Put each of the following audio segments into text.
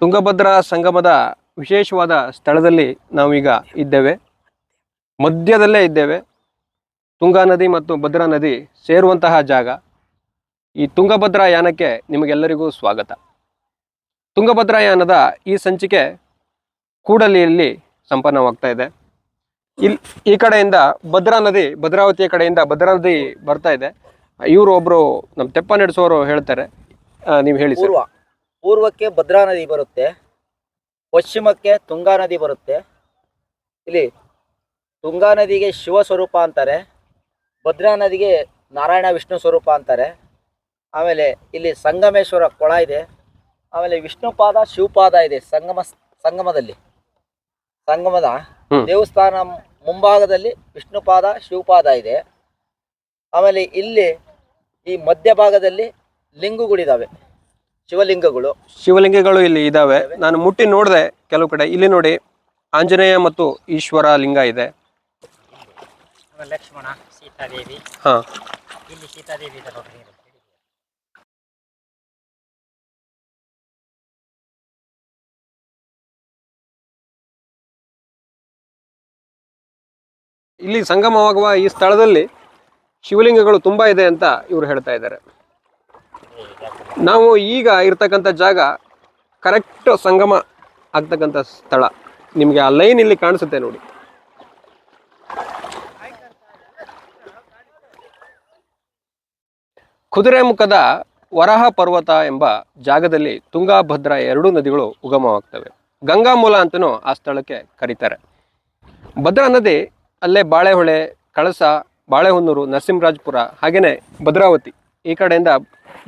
ತುಂಗಭದ್ರಾ ಸಂಗಮದ ವಿಶೇಷವಾದ ಸ್ಥಳದಲ್ಲಿ ನಾವೀಗ ಇದ್ದೇವೆ. ಮಧ್ಯದಲ್ಲೇ ಇದ್ದೇವೆ. ತುಂಗಾ ನದಿ ಮತ್ತು ಭದ್ರಾ ನದಿ ಸೇರುವಂತಹ ಜಾಗ. ಈ ತುಂಗಭದ್ರಾ ಯಾನಕ್ಕೆ ನಿಮಗೆಲ್ಲರಿಗೂ ಸ್ವಾಗತ. ತುಂಗಭದ್ರಾ ಯಾನದ ಈ ಸಂಚಿಕೆ ಕೂಡಲಿಯಲ್ಲಿ ಸಂಪನ್ನವಾಗ್ತಾ ಇದೆ. ಈ ಕಡೆಯಿಂದ ಭದ್ರಾ ನದಿ, ಭದ್ರಾವತಿಯ ಕಡೆಯಿಂದ ಭದ್ರಾ ನದಿ ಬರ್ತಾ ಇದೆ. ಇವರು ಒಬ್ರು ನಮ್ಮ ತೆಪ್ಪ ನಡೆಸೋರು ಹೇಳ್ತಾರೆ, ನೀವು ಹೇಳಿ ಸರ್. ಪೂರ್ವಕ್ಕೆ ಭದ್ರಾ ನದಿ ಬರುತ್ತೆ, ಪಶ್ಚಿಮಕ್ಕೆ ತುಂಗಾ ನದಿ ಬರುತ್ತೆ. ಇಲ್ಲಿ ತುಂಗಾ ನದಿಗೆ ಶಿವ ಸ್ವರೂಪ ಅಂತಾರೆ, ಭದ್ರಾ ನದಿಗೆ ನಾರಾಯಣ ವಿಷ್ಣು ಸ್ವರೂಪ ಅಂತಾರೆ. ಆಮೇಲೆ ಇಲ್ಲಿ ಸಂಗಮೇಶ್ವರ ಕೊಳ ಇದೆ, ಆಮೇಲೆ ವಿಷ್ಣುಪಾದ ಶಿವಪಾದ ಇದೆ. ಸಂಗಮದ ದೇವಸ್ಥಾನ ಮುಂಭಾಗದಲ್ಲಿ ವಿಷ್ಣುಪಾದ ಶಿವಪಾದ ಇದೆ. ಆಮೇಲೆ ಇಲ್ಲಿ ಈ ಮಧ್ಯಭಾಗದಲ್ಲಿ ಲಿಂಗಗಳಿದ್ದಾವೆ, ಶಿವಲಿಂಗಗಳು ಇಲ್ಲಿ ಇದಾವೆ. ನಾನು ಮುಟ್ಟಿ ನೋಡಿದೆ ಕೆಲವು ಕಡೆ. ಇಲ್ಲಿ ನೋಡಿ, ಆಂಜನೇಯ ಮತ್ತು ಈಶ್ವರ ಲಿಂಗ ಇದೆ. ಲಕ್ಷ್ಮಣ, ಸೀತಾದೇವಿ. ಇಲ್ಲಿ ಸೀತಾದೇವಿ ಇದೆ ನೋಡ್ರಿ. ಇಲ್ಲಿ ಸಂಗಮವಾಗುವ ಈ ಸ್ಥಳದಲ್ಲಿ ಶಿವಲಿಂಗಗಳು ತುಂಬಾ ಇದೆ ಅಂತ ಇವರು ಹೇಳ್ತಾ ಇದ್ದಾರೆ. ನಾವು ಈಗ ಇರ್ತಕ್ಕಂಥ ಜಾಗ ಕರೆಕ್ಟ್ ಸಂಗಮ ಆಗ್ತಕ್ಕಂಥ ಸ್ಥಳ. ನಿಮಗೆ ಆ ಲೈನ್ ಇಲ್ಲಿ ಕಾಣಿಸುತ್ತೆ ನೋಡಿ. ಕುದುರೆಮುಖದ ವರಹ ಪರ್ವತ ಎಂಬ ಜಾಗದಲ್ಲಿ ತುಂಗಾ ಭದ್ರಾ ಎರಡೂ ನದಿಗಳು ಉಗಮವಾಗ್ತವೆ. ಗಂಗಾ ಮೂಲ ಅಂತಲೂ ಆ ಸ್ಥಳಕ್ಕೆ ಕರೀತಾರೆ. ಭದ್ರಾ ನದಿ ಅಲ್ಲೇ ಬಾಳೆಹೊಳೆ, ಕಳಸ, ಬಾಳೆಹೊನ್ನೂರು, ನರಸಿಂಹರಾಜಪುರ, ಹಾಗೇನೆ ಭದ್ರಾವತಿ ಈ ಕಡೆಯಿಂದ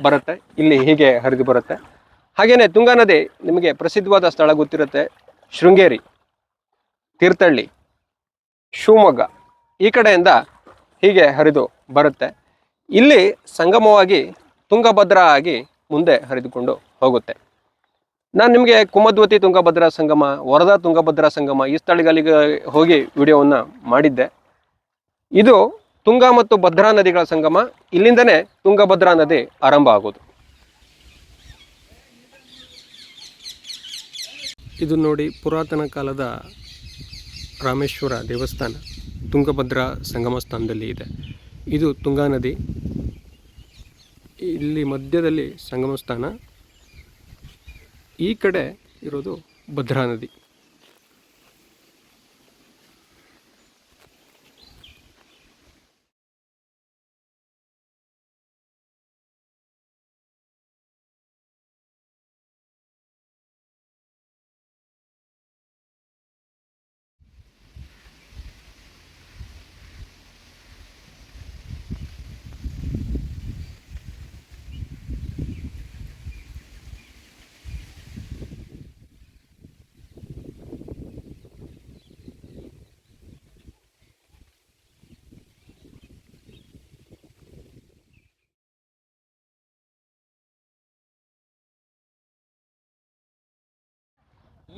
ಬರುತ್ತೆ. ಇಲ್ಲಿ ಹೀಗೆ ಹರಿದು ಬರುತ್ತೆ. ಹಾಗೇನೆ ತುಂಗಾ ನದಿ ನಿಮಗೆ ಪ್ರಸಿದ್ಧವಾದ ಸ್ಥಳ ಗೊತ್ತಿರುತ್ತೆ, ಶೃಂಗೇರಿ, ತೀರ್ಥಹಳ್ಳಿ, ಶಿವಮೊಗ್ಗ ಈ ಕಡೆಯಿಂದ ಹೀಗೆ ಹರಿದು ಬರುತ್ತೆ. ಇಲ್ಲಿ ಸಂಗಮವಾಗಿ ತುಂಗಭದ್ರಾ ಆಗಿ ಮುಂದೆ ಹರಿದುಕೊಂಡು ಹೋಗುತ್ತೆ. ನಾನು ನಿಮಗೆ ಕುಮದ್ವತಿ ತುಂಗಭದ್ರಾ ಸಂಗಮ, ವರದಾ ತುಂಗಭದ್ರಾ ಸಂಗಮ ಈ ಸ್ಥಳಗಳಿಗೆ ಹೋಗಿ ವಿಡಿಯೋವನ್ನು ಮಾಡಿದ್ದೆ. ಇದು ತುಂಗಾ ಮತ್ತು ಭದ್ರಾ ನದಿಗಳ ಸಂಗಮ. ಇಲ್ಲಿಂದನೇ ತುಂಗಭದ್ರಾ ನದಿ ಆರಂಭ ಆಗೋದು. ಇದು ನೋಡಿ, ಪುರಾತನ ಕಾಲದ ರಾಮೇಶ್ವರ ದೇವಸ್ಥಾನ ತುಂಗಭದ್ರಾ ಸಂಗಮ ಸ್ಥಾನದಲ್ಲಿ ಇದೆ. ಇದು ತುಂಗಾ ನದಿ, ಇಲ್ಲಿ ಮಧ್ಯದಲ್ಲಿ ಸಂಗಮ ಸ್ಥಾನ. ಈ ಕಡೆ ಇರೋದು ಭದ್ರಾ ನದಿ.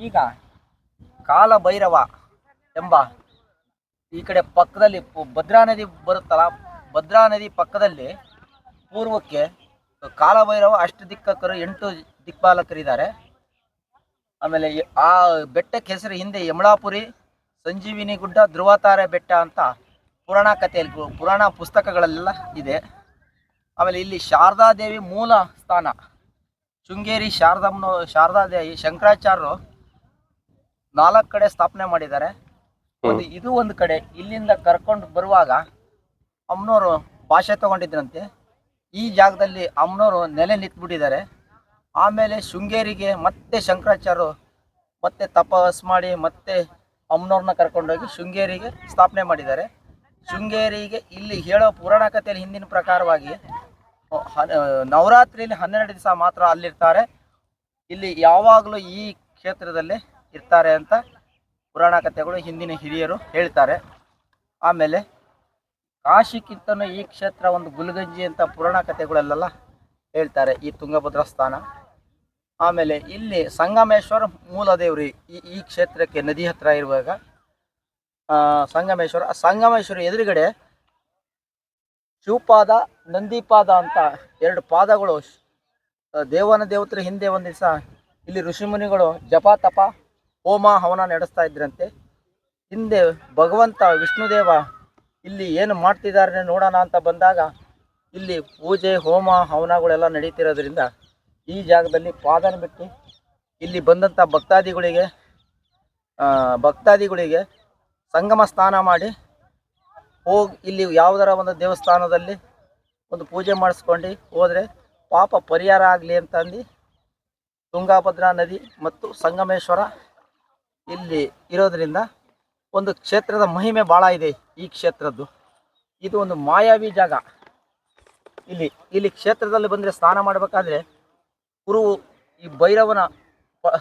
ಈಗ ಕಾಲಭೈರವ ಎಂಬ ಈ ಕಡೆ ಪಕ್ಕದಲ್ಲಿ ಭದ್ರಾ ನದಿ ಬರುತ್ತಲ್ಲ, ಭದ್ರಾ ನದಿ ಪಕ್ಕದಲ್ಲಿ ಪೂರ್ವಕ್ಕೆ ಕಾಲಭೈರವ, ಅಷ್ಟದಿಕ್ಕರು, 8 ದಿಕ್ಪಾಲಕರಿದ್ದಾರೆ. ಆಮೇಲೆ ಆ ಬೆಟ್ಟಕ್ಕೆ ಹೆಸರು ಹಿಂದೆ ಯಮಳಾಪುರಿ, ಸಂಜೀವಿನಿ ಗುಡ್ಡ, ಧ್ರುವತಾರೆ ಬೆಟ್ಟ ಅಂತ ಪುರಾಣ ಕಥೆಯಲ್ಲಿ, ಪುರಾಣ ಪುಸ್ತಕಗಳೆಲ್ಲ ಇದೆ. ಆಮೇಲೆ ಇಲ್ಲಿ ಶಾರದಾದೇವಿ ಮೂಲ ಸ್ಥಾನ ಶೃಂಗೇರಿ. ಶಾರದಾದೇವಿ ಶಂಕರಾಚಾರ್ಯರು 4 ಕಡೆ ಸ್ಥಾಪನೆ ಮಾಡಿದ್ದಾರೆ. ಇದು ಒಂದು ಕಡೆ. ಇಲ್ಲಿಂದ ಕರ್ಕೊಂಡು ಬರುವಾಗ ಅಮ್ಮನವರು ಭಾಷೆ ತಗೊಂಡಿದ್ರಂತೆ. ಈ ಜಾಗದಲ್ಲಿ ಅಮ್ಮನವರು ನೆಲೆ ನಿಂತ್ಬಿಟ್ಟಿದ್ದಾರೆ. ಆಮೇಲೆ ಶೃಂಗೇರಿಗೆ ಮತ್ತೆ ಶಂಕರಾಚಾರ್ಯರು ಮತ್ತೆ ತಪಸ್ ಮಾಡಿ ಮತ್ತೆ ಅಮ್ಮನವ್ರನ್ನ ಕರ್ಕೊಂಡೋಗಿ ಶೃಂಗೇರಿಗೆ ಸ್ಥಾಪನೆ ಮಾಡಿದ್ದಾರೆ. ಶೃಂಗೇರಿಗೆ ಇಲ್ಲಿ ಹೇಳೋ ಪುರಾಣ ಕಥೆಯಲ್ಲಿ ಹಿಂದಿನ ಪ್ರಕಾರವಾಗಿ ನವರಾತ್ರಿಯಲ್ಲಿ 12 ದಿವಸ ಮಾತ್ರ ಅಲ್ಲಿರ್ತಾರೆ. ಇಲ್ಲಿ ಯಾವಾಗಲೂ ಈ ಕ್ಷೇತ್ರದಲ್ಲೇ ಇರ್ತಾರೆ ಅಂತ ಪುರಾಣ ಕಥೆಗಳು ಹಿಂದಿನ ಹಿರಿಯರು ಹೇಳ್ತಾರೆ. ಆಮೇಲೆ ಕಾಶಿಕ್ಕಿಂತನೂ ಈ ಕ್ಷೇತ್ರ ಒಂದು ಗುಲ್ಗಂಜಿ ಅಂತ ಪುರಾಣ ಕಥೆಗಳಲ್ಲೆಲ್ಲ ಹೇಳ್ತಾರೆ, ಈ ತುಂಗಭದ್ರಾ ಸ್ಥಾನ. ಆಮೇಲೆ ಇಲ್ಲಿ ಸಂಗಮೇಶ್ವರ ಮೂಲದೇವರು ಈ ಕ್ಷೇತ್ರಕ್ಕೆ ನದಿ ಹತ್ರ ಇರುವಾಗ ಸಂಗಮೇಶ್ವರ ಎದುರುಗಡೆ ಶಿವಪಾದ, ನಂದಿಪಾದ ಅಂತ 2 ಪಾದಗಳು ದೇವನ ದೇವತರ ಹಿಂದೆ ಒಂದು ದಿವಸ ಇಲ್ಲಿ ಋಷಿಮುನಿಗಳು ಜಪ ತಪ ಹೋಮ ಹವನ ನಡೆಸ್ತಾ ಇದ್ರಂತೆ. ಹಿಂದೆ ಭಗವಂತ ವಿಷ್ಣುದೇವ ಇಲ್ಲಿ ಏನು ಮಾಡ್ತಿದ್ದಾರೆ ನೋಡೋಣ ಅಂತ ಬಂದಾಗ ಇಲ್ಲಿ ಪೂಜೆ ಹೋಮ ಹವನಗಳೆಲ್ಲ ನಡೀತಿರೋದ್ರಿಂದ ಈ ಜಾಗದಲ್ಲಿ ಪಾದನ ಬಿಟ್ಟು ಇಲ್ಲಿ ಬಂದಂಥ ಭಕ್ತಾದಿಗಳಿಗೆ ಸಂಗಮ ಸ್ನಾನ ಮಾಡಿ ಹೋಗಿ ಇಲ್ಲಿ ಯಾವುದರ ಒಂದು ದೇವಸ್ಥಾನದಲ್ಲಿ ಒಂದು ಪೂಜೆ ಮಾಡಿಸ್ಕೊಂಡು ಹೋದರೆ ಪಾಪ ಪರಿಹಾರ ಆಗಲಿ ಅಂತಂದು ತುಂಗಾಭದ್ರಾ ನದಿ ಮತ್ತು ಸಂಗಮೇಶ್ವರ ಇಲ್ಲಿ ಇರೋದರಿಂದ ಒಂದು ಕ್ಷೇತ್ರದ ಮಹಿಮೆ ಭಾಳ ಇದೆ. ಈ ಕ್ಷೇತ್ರದ್ದು ಇದು ಒಂದು ಮಾಯಾವಿ ಜಾಗ. ಇಲ್ಲಿ ಕ್ಷೇತ್ರದಲ್ಲಿ ಬಂದರೆ ಸ್ನಾನ ಮಾಡಬೇಕಾದ್ರೆ ಗುರುವು ಈ ಭೈರವನ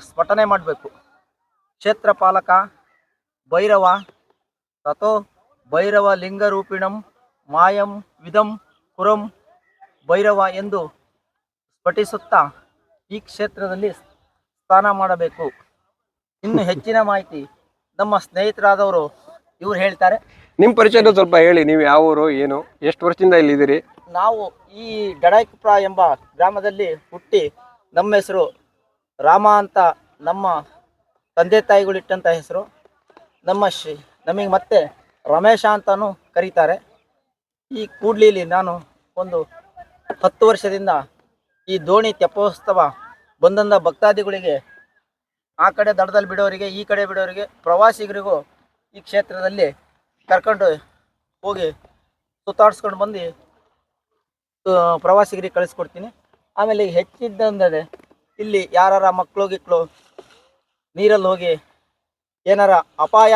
ಸ್ಫಟನೆ ಮಾಡಬೇಕು. ಕ್ಷೇತ್ರ ಪಾಲಕ ಭೈರವ ತಥೋ ಭೈರವ ಲಿಂಗರೂಪಿಣಂ ಮಾಯಂ ವಿಧಂ ಕುರಂ ಭೈರವ ಎಂದು ಸ್ಫಟಿಸುತ್ತಾ ಈ ಕ್ಷೇತ್ರದಲ್ಲಿ ಸ್ನಾನ ಮಾಡಬೇಕು. ಇನ್ನು ಹೆಚ್ಚಿನ ಮಾಹಿತಿ ನಮ್ಮ ಸ್ನೇಹಿತರಾದವರು ಇವ್ರು ಹೇಳ್ತಾರೆ. ನಿಮ್ಮ ಪರಿಚಯದ ಸ್ವಲ್ಪ ಹೇಳಿ, ನೀವು ಯಾವ ಊರು, ಏನು, ಎಷ್ಟು ವರ್ಷದಿಂದ ಇಲ್ಲಿದ್ದೀರಿ? ನಾವು ಈ ಡಡೈಕುಪ್ರ ಎಂಬ ಗ್ರಾಮದಲ್ಲಿ ಹುಟ್ಟಿ ನಮ್ಮ ಹೆಸರು ರಾಮ ಅಂತ ನಮ್ಮ ತಂದೆ ತಾಯಿಗಳಿಟ್ಟಂಥ ಹೆಸರು. ನಮಗೆ ಮತ್ತೆ ರಮೇಶ ಅಂತಲೂ ಕರೀತಾರೆ. ಈ ಕೂಡ್ಲಿಲಿ ನಾನು ಒಂದು 10 ವರ್ಷದಿಂದ ಈ ದೋಣಿ ತೆಪ್ಪೋತ್ಸವ ಬಂದಂಥ ಭಕ್ತಾದಿಗಳಿಗೆ ಆ ಕಡೆ ದಡದಲ್ಲಿ ಬಿಡೋರಿಗೆ ಈ ಕಡೆ ಬಿಡೋರಿಗೆ ಪ್ರವಾಸಿಗರಿಗೂ ಈ ಕ್ಷೇತ್ರದಲ್ಲಿ ಕರ್ಕೊಂಡು ಹೋಗಿ ಸುತ್ತಾಡಿಸ್ಕೊಂಡು ಬಂದು ಪ್ರವಾಸಿಗರಿಗೆ ಕಳಿಸ್ಕೊಡ್ತೀನಿ. ಆಮೇಲೆ ಹೆಚ್ಚಿದ್ದಂದರೆ ಇಲ್ಲಿ ಯಾರ ಮಕ್ಕಳು ನೀರಲ್ಲಿ ಹೋಗಿ ಏನಾರ ಅಪಾಯ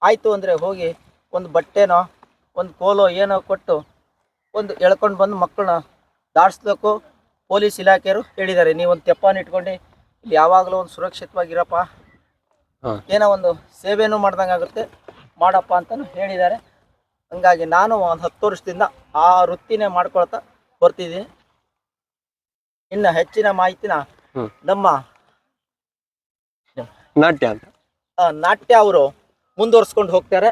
ಆಯಿತು ಅಂದರೆ ಹೋಗಿ ಒಂದು ಬಟ್ಟೆನೋ ಒಂದು ಕೋಲೋ ಏನೋ ಕೊಟ್ಟು ಒಂದು ಎಳ್ಕೊಂಡು ಬಂದು ಮಕ್ಕಳನ್ನ ದಾಟಿಸ್ಬೇಕು ಪೊಲೀಸ್ ಇಲಾಖೆಯವರು ಹೇಳಿದ್ದಾರೆ. ನೀವೊಂದು ತೆಪ್ಪನ ಇಟ್ಕೊಂಡು ಇಲ್ಲಿ ಯಾವಾಗಲೂ ಒಂದು ಸುರಕ್ಷಿತವಾಗಿರಪ್ಪ, ಏನೋ ಒಂದು ಸೇವೆನೂ ಮಾಡ್ದಂಗೆ ಆಗುತ್ತೆ ಮಾಡಪ್ಪ ಅಂತಲೂ ಹೇಳಿದ್ದಾರೆ. ಹಂಗಾಗಿ ನಾನು ಒಂದು 10 ವರ್ಷದಿಂದ ಆ ವೃತ್ತಿನೇ ಮಾಡ್ಕೊಳ್ತಾ ಬರ್ತಿದ್ದೀನಿ. ಇನ್ನು ಹೆಚ್ಚಿನ ಮಾಹಿತಿನ ನಮ್ಮ ನಾಟ್ಯ ಅವರು ಮುಂದುವರ್ಸ್ಕೊಂಡು ಹೋಗ್ತಾರೆ.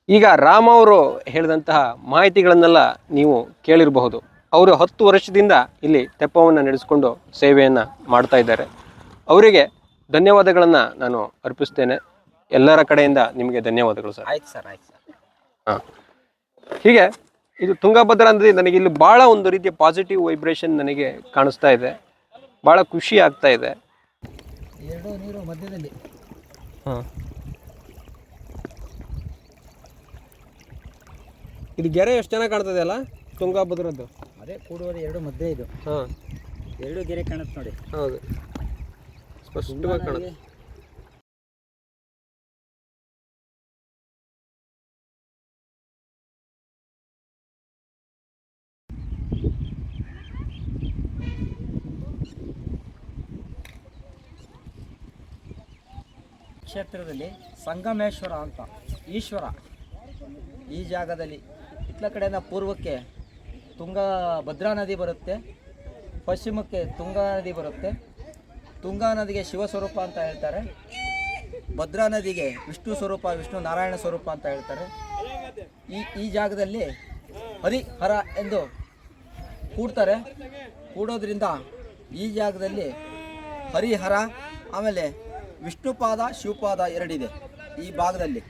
ಈಗ ರಾಮ ಅವರು ಹೇಳಿದಂತಹ ಮಾಹಿತಿಗಳನ್ನೆಲ್ಲ ನೀವು ಕೇಳಿರಬಹುದು. ಅವರು 10 ವರ್ಷದಿಂದ ಇಲ್ಲಿ ತೆಪ್ಪವನ್ನು ನಡೆಸಿಕೊಂಡು ಸೇವೆಯನ್ನು ಮಾಡ್ತಾ ಇದ್ದಾರೆ. ಅವರಿಗೆ ಧನ್ಯವಾದಗಳನ್ನು ನಾನು ಅರ್ಪಿಸ್ತೇನೆ. ಎಲ್ಲರ ಕಡೆಯಿಂದ ನಿಮಗೆ ಧನ್ಯವಾದಗಳು ಸರ್. ಆಯ್ತು ಸರ್. ಹಾಂ, ಹೀಗೆ ಇದು ತುಂಗಭದ್ರಾ ನದಿ ನನಗೆ ಇಲ್ಲಿ ಭಾಳ ಒಂದು ರೀತಿಯ ಪಾಸಿಟಿವ್ ವೈಬ್ರೇಷನ್ ನನಗೆ ಕಾಣಿಸ್ತಾ ಇದೆ. ಭಾಳ ಖುಷಿ ಆಗ್ತಾ ಇದೆ. ಎರಡು ನೀರು ಮಧ್ಯದಲ್ಲಿ. ಹಾಂ, ಇದು ಗೆರೆ ಎಷ್ಟು ಚೆನ್ನಾಗಿ ಕಾಣ್ತದೆ ಅಲ್ಲ ತುಂಗಭದ್ರದ್ದು. ಅದೇ ಕೂಡುವುದು ಎರಡು ಮಧ್ಯೆ ಇದು. ಹಾಂ, ಎರಡು ಗೆರೆ ಕಾಣುತ್ತೆ ನೋಡಿ. ಹೌದು, ಸ್ಪಷ್ಟವಾಗಿ ಕಾಣುತ್ತೆ. ಕ್ಷೇತ್ರದಲ್ಲಿ ಸಂಗಮೇಶ್ವರ ಅಂತ ಈಶ್ವರ ಈ ಜಾಗದಲ್ಲಿ ಇತ್ಲ ಕಡೆಯಿಂದ ಪೂರ್ವಕ್ಕೆ ತುಂಗಭದ್ರಾ ನದಿ ಬರುತ್ತೆ, ಪಶ್ಚಿಮಕ್ಕೆ ತುಂಗಾ ನದಿ ಬರುತ್ತೆ. ತುಂಗಾ ನದಿಗೆ ಶಿವ ಸ್ವರೂಪ ಅಂತ ಹೇಳ್ತಾರೆ, ಭದ್ರಾ ನದಿಗೆ ವಿಷ್ಣು ಸ್ವರೂಪ ವಿಷ್ಣು ನಾರಾಯಣ ಸ್ವರೂಪ ಅಂತ ಹೇಳ್ತಾರೆ. ಈ ಜಾಗದಲ್ಲಿ ಹರಿಹರ ಎಂದು ಕೂಡ್ತಾರೆ. ಕೂಡೋದ್ರಿಂದ ಈ ಜಾಗದಲ್ಲಿ ಹರಿಹರ ಆಮೇಲೆ ವಿಷ್ಣುಪಾದ ಶಿವಪಾದ ಎರಡಿದೆ. ಈ ಭಾಗದಲ್ಲಿ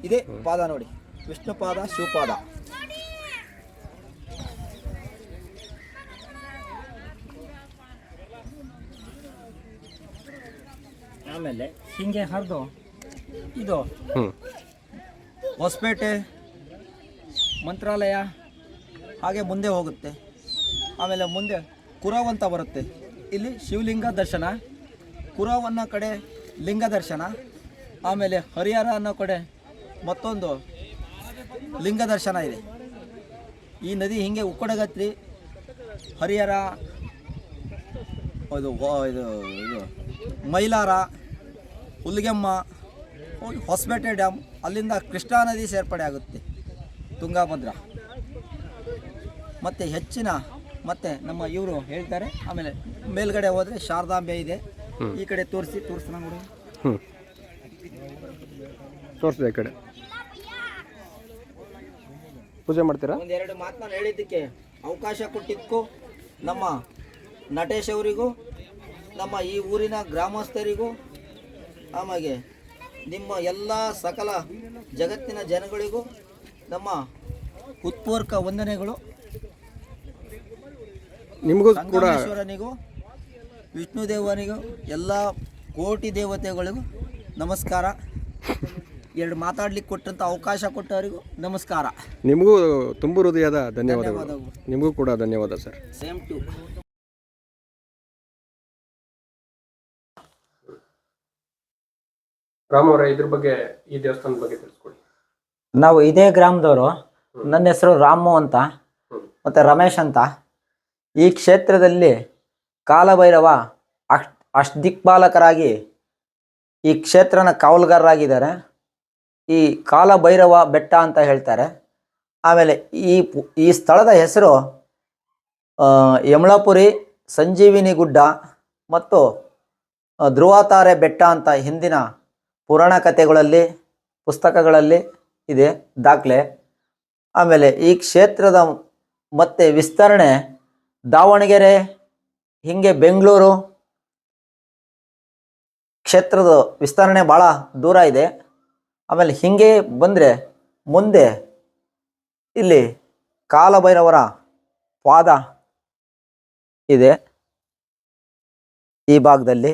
ಇದೆ ಪಾದ ನೋಡಿ, ವಿಷ್ಣುಪಾದ ಶಿವಪಾದ. ಆಮೇಲೆ ಹಿಂಗೆ ಹರಿದು ಇದು ಹೊಸಪೇಟೆ ಮಂತ್ರಾಲಯ ಹಾಗೆ ಮುಂದೆ ಹೋಗುತ್ತೆ. ಆಮೇಲೆ ಮುಂದೆ ಕುರವ್ ಅಂತ ಬರುತ್ತೆ. ಇಲ್ಲಿ ಶಿವಲಿಂಗ ದರ್ಶನ, ಕುರವ್ ಅನ್ನೋ ಕಡೆ ಲಿಂಗ ದರ್ಶನ, ಆಮೇಲೆ ಹರಿಹರ ಅನ್ನೋ ಕಡೆ ಮತ್ತೊಂದು ಲಿಂಗ ದರ್ಶನ ಇದೆ. ಈ ನದಿ ಹಿಂಗೆ ಉಕ್ಕಡಗತ್ರಿ ಹರಿಹರ ಇದು ಮೈಲಾರ ಹುಲ್ಗೆಮ್ಮ ಹೊಸಪೇಟೆ ಡ್ಯಾಮ್, ಅಲ್ಲಿಂದ ಕೃಷ್ಣಾ ನದಿ ಸೇರ್ಪಡೆ ಆಗುತ್ತೆ ತುಂಗಭದ್ರಾ. ಮತ್ತು ಹೆಚ್ಚಿನ ಮತ್ತು ನಮ್ಮ ಇವರು ಹೇಳ್ತಾರೆ. ಆಮೇಲೆ ಮೇಲ್ಗಡೆ ಹೋದರೆ ಶಾರದಾಂಬೆ ಇದೆ. ಈ ಕಡೆ ತೋರಿಸ್ತಾನ ನೋಡಿ, ತೋರಿಸಿದೆ ಈ ಕಡೆ ಪೂಜೆ ಮಾಡ್ತೀರಾ. ಒಂದೆರಡು ಮಾತು ನಾನು ಹೇಳಿದ್ದಕ್ಕೆ ಅವಕಾಶ ಕೊಟ್ಟಿದ್ದಕ್ಕೂ ನಮ್ಮ ನಟೇಶ್ ಅವರಿಗೂ, ನಮ್ಮ ಈ ಊರಿನ ಗ್ರಾಮಸ್ಥರಿಗೂ, ಆಮೇಲೆ ನಿಮ್ಮ ಎಲ್ಲ ಸಕಲ ಜಗತ್ತಿನ ಜನಗಳಿಗೂ ನಮ್ಮ ಹೃತ್ಪೂರ್ವಕ ವಂದನೆಗಳು. ನಿಮಗೂ ಕೂಡ ಸಂಗಮೇಶ್ವರನಿಗೂ, ವಿಷ್ಣು ದೇವನಿಗೂ, ಎಲ್ಲ ಕೋಟಿ ದೇವತೆಗಳಿಗೂ ನಮಸ್ಕಾರ. ಎರಡು ಮಾತಾಡ್ಲಿಕ್ಕೆ ಕೊಟ್ಟಂಥ ಅವಕಾಶ ಕೊಟ್ಟವರಿಗೂ ನಮಸ್ಕಾರ. ನಿಮಗೂ ತುಂಬು ಹೃದಯದ ಧನ್ಯವಾದಗಳು. ನಿಮಗೂ ಕೂಡ ಧನ್ಯವಾದ ಸರ್. Same to. ರಾಮ್ ಅವರೇ, ಇದ್ರ ಬಗ್ಗೆ, ಈ ದೇವಸ್ಥಾನದ ಬಗ್ಗೆ ತಿಳಿಸ್ಕೊಡಿ. ನಾವು ಇದೇ ಗ್ರಾಮದವರು. ನನ್ನ ಹೆಸರು ರಾಮು ಅಂತ, ಮತ್ತು ರಮೇಶ್ ಅಂತ. ಈ ಕ್ಷೇತ್ರದಲ್ಲಿ ಕಾಲಭೈರವ ಅಷ್ಟದಿಕ್ಪಾಲಕರಾಗಿ ಈ ಕ್ಷೇತ್ರನ ಕಾವಲುಗಾರರಾಗಿದ್ದಾರೆ. ಈ ಕಾಲಭೈರವ ಬೆಟ್ಟ ಅಂತ ಹೇಳ್ತಾರೆ. ಆಮೇಲೆ ಈ ಸ್ಥಳದ ಹೆಸರು ಯಮಳಾಪುರಿ, ಸಂಜೀವಿನಿ ಗುಡ್ಡ ಮತ್ತು ಧ್ರುವತಾರೆ ಬೆಟ್ಟ ಅಂತ ಹಿಂದಿನ ಪುರಾಣ ಕಥೆಗಳಲ್ಲಿ, ಪುಸ್ತಕಗಳಲ್ಲಿ ಇದೆ ದಾಖಲೆ. ಆಮೇಲೆ ಈ ಕ್ಷೇತ್ರದ ಮತ್ತೆ ವಿಸ್ತರಣೆ ದಾವಣಗೆರೆ, ಹೀಗೆ ಬೆಂಗಳೂರು ಕ್ಷೇತ್ರದ ವಿಸ್ತರಣೆ ಭಾಳ ದೂರ ಇದೆ. ಆಮೇಲೆ ಹೀಗೆ ಬಂದರೆ ಮುಂದೆ ಇಲ್ಲಿ ಕಾಲಭೈರವರ ಪಾದ ಇದೆ ಈ ಭಾಗದಲ್ಲಿ.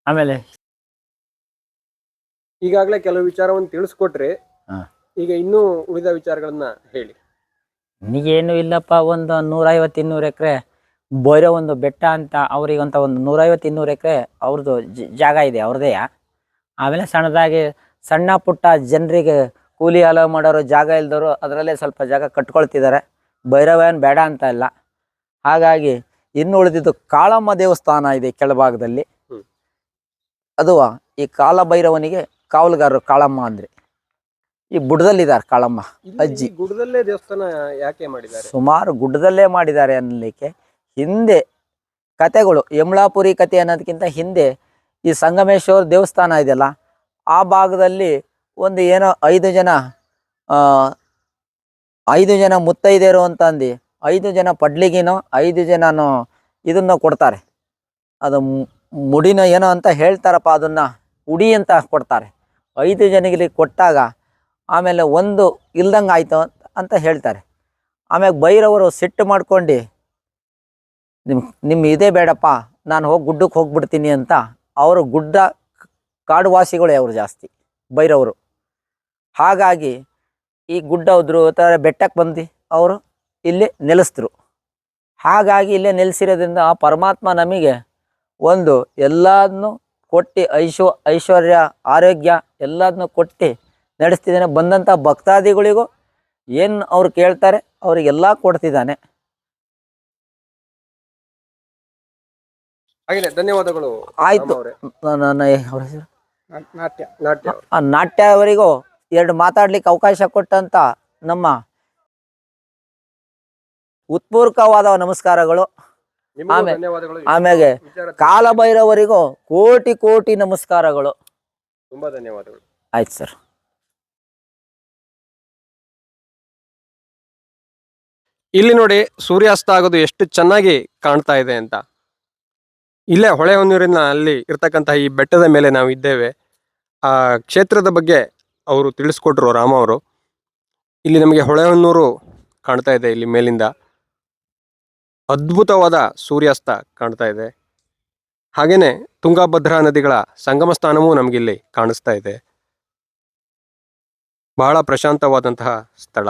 ಆಮೇಲೆ ಈಗಾಗಲೇ ಕೆಲವು ವಿಚಾರವನ್ನು ತಿಳಿಸ್ಕೊಟ್ರಿ. ಈಗ ಇನ್ನೂ ಉಳಿದ ವಿಚಾರಗಳನ್ನ ಹೇಳಿ. ನನಗೇನು ಇಲ್ಲಪ್ಪ, ಒಂದು 150-200 ಎಕರೆ ಭೈರವ ಒಂದು ಬೆಟ್ಟ ಅಂತ ಅವ್ರಿಗಂತ ಒಂದು 150-200 ಎಕರೆ ಅವ್ರದ್ದು ಜಾಗ ಇದೆ, ಅವ್ರದ್ದೇ. ಆಮೇಲೆ ಸಣ್ಣದಾಗಿ ಸಣ್ಣ ಪುಟ್ಟ ಜನರಿಗೆ ಕೂಲಿ ಹಲ ಮಾಡೋರು, ಜಾಗ ಇಲ್ದವರು ಅದರಲ್ಲೇ ಸ್ವಲ್ಪ ಜಾಗ ಕಟ್ಕೊಳ್ತಿದ್ದಾರೆ. ಭೈರವ ಏನು ಬೇಡ ಅಂತ ಇಲ್ಲ. ಹಾಗಾಗಿ ಇನ್ನು ಉಳಿದಿದ್ದು ಕಾಳಮ್ಮ ದೇವಸ್ಥಾನ ಇದೆ ಕೆಳಭಾಗದಲ್ಲಿ. ಅದು ಈ ಕಾಲಭೈರವನಿಗೆ ಕಾವಲುಗಾರರು ಕಾಳಮ್ಮ ಅಂದರೆ. ಈ ಗುಡ್ಡದಲ್ಲಿದ್ದಾರೆ ಕಾಳಮ್ಮ ಅಜ್ಜಿ. ಗುಡ್ಡದಲ್ಲೇ ದೇವಸ್ಥಾನ ಯಾಕೆ ಮಾಡಿದ್ದಾರೆ? ಸುಮಾರು ಗುಡ್ಡದಲ್ಲೇ ಮಾಡಿದ್ದಾರೆ ಅನ್ನಲಿಕ್ಕೆ ಹಿಂದೆ ಕತೆಗಳು, ಯಮಳಾಪುರಿ ಕತೆ ಅನ್ನೋದಕ್ಕಿಂತ ಹಿಂದೆ ಈ ಸಂಗಮೇಶ್ವರ ದೇವಸ್ಥಾನ ಇದೆಯಲ್ಲ, ಆ ಭಾಗದಲ್ಲಿ ಒಂದು ಏನೋ 5 ಜನ ಮುತ್ತೈದೆಯರು ಅಂತಂದು 5 ಜನ ಪಡ್ಲಿಗಿನೋ 5 ಜನನೋ ಇದನ್ನು ಕೊಡ್ತಾರೆ. ಅದು ಮುಡಿನ ಏನೋ ಅಂತ ಹೇಳ್ತಾರಪ್ಪ, ಅದನ್ನು ಉಡಿ ಅಂತ ಕೊಡ್ತಾರೆ. 5 ಜನಗಳಿಗೆ ಕೊಟ್ಟಾಗ ಆಮೇಲೆ ಒಂದು ಇಲ್ದಂಗೆ ಆಯಿತು ಅಂತ ಹೇಳ್ತಾರೆ. ಆಮ್ಯಾಗ ಭೈರವರು ಸಿಟ್ಟು ಮಾಡ್ಕೊಂಡು ನಿಮ್ಮ ಇದೇ ಬೇಡಪ್ಪ, ನಾನು ಗುಡ್ಡಕ್ಕೆ ಹೋಗ್ಬಿಡ್ತೀನಿ ಅಂತ ಅವರು ಗುಡ್ಡ ಕಾಡುವಾಸಿಗಳೇ ಅವರು ಜಾಸ್ತಿ ಭೈರವರು. ಹಾಗಾಗಿ ಈ ಗುಡ್ಡ ಬೆಟ್ಟಕ್ಕೆ ಬಂದು ಅವರು ಇಲ್ಲಿ ನೆಲೆಸಿದ್ರು. ಹಾಗಾಗಿ ಇಲ್ಲೇ ನೆಲೆಸಿರೋದ್ರಿಂದ ಆ ಪರಮಾತ್ಮ ನಮಗೆ ಒಂದು ಎಲ್ಲದನ್ನು ಕೊಟ್ಟು ಐಶ್ವರ್ಯ, ಆರೋಗ್ಯ ಎಲ್ಲದನ್ನು ಕೊಟ್ಟು ನಡೆಸ್ತಿದ್ದಾನೆ. ಬಂದಂಥ ಭಕ್ತಾದಿಗಳಿಗೂ ಏನು ಅವ್ರು ಕೇಳ್ತಾರೆ ಅವರಿಗೆಲ್ಲ ಕೊಡ್ತಿದ್ದಾನೆ. ಧನ್ಯವಾದಗಳು. ಆಯ್ತು. ನನ್ನ ಅವ್ರ ಹೆಸರು ನಾಟ್ಯ. ನಾಟ್ಯ ಅವರಿಗೂ 2 ಮಾತಾಡ್ಲಿಕ್ಕೆ ಅವಕಾಶ ಕೊಟ್ಟಂತ ನಮ್ಮ ಉತ್ಪೂರ್ವಕವಾದ ನಮಸ್ಕಾರಗಳು. ಆಮೇಲೆ ಕಾಲಭೈರವರಿಗೂ ಕೋಟಿ ನಮಸ್ಕಾರಗಳು. ತುಂಬಾ ಧನ್ಯವಾದಗಳು. ಆಯ್ತು ಸರ್. ಇಲ್ಲಿ ನೋಡಿ, ಸೂರ್ಯಾಸ್ತ ಆಗೋದು ಎಷ್ಟು ಚೆನ್ನಾಗಿ ಕಾಣ್ತಾ ಇದೆ ಅಂತ. ಇಲ್ಲೇ ಹೊಳೆಹೊನ್ನೂರಿನ ಅಲ್ಲಿ ಇರ್ತಕ್ಕಂತಹ ಈ ಬೆಟ್ಟದ ಮೇಲೆ ನಾವು ಇದ್ದೇವೆ. ಆ ಕ್ಷೇತ್ರದ ಬಗ್ಗೆ ಅವರು ತಿಳಿಸ್ಕೊಟ್ರು, ರಾಮ ಅವರು. ಇಲ್ಲಿ ನಮಗೆ ಹೊಳೆಹೊನ್ನೂರು ಕಾಣ್ತಾ ಇದೆ. ಇಲ್ಲಿ ಮೇಲಿಂದ ಅದ್ಭುತವಾದ ಸೂರ್ಯಾಸ್ತ ಕಾಣ್ತಾ ಇದೆ. ಹಾಗೇನೆ ತುಂಗಭದ್ರಾ ನದಿಗಳ ಸಂಗಮ ಸ್ಥಾನವೂ ನಮಗಿಲ್ಲಿ ಕಾಣಿಸ್ತಾ ಇದೆ. ಬಹಳ ಪ್ರಶಾಂತವಾದಂತಹ ಸ್ಥಳ.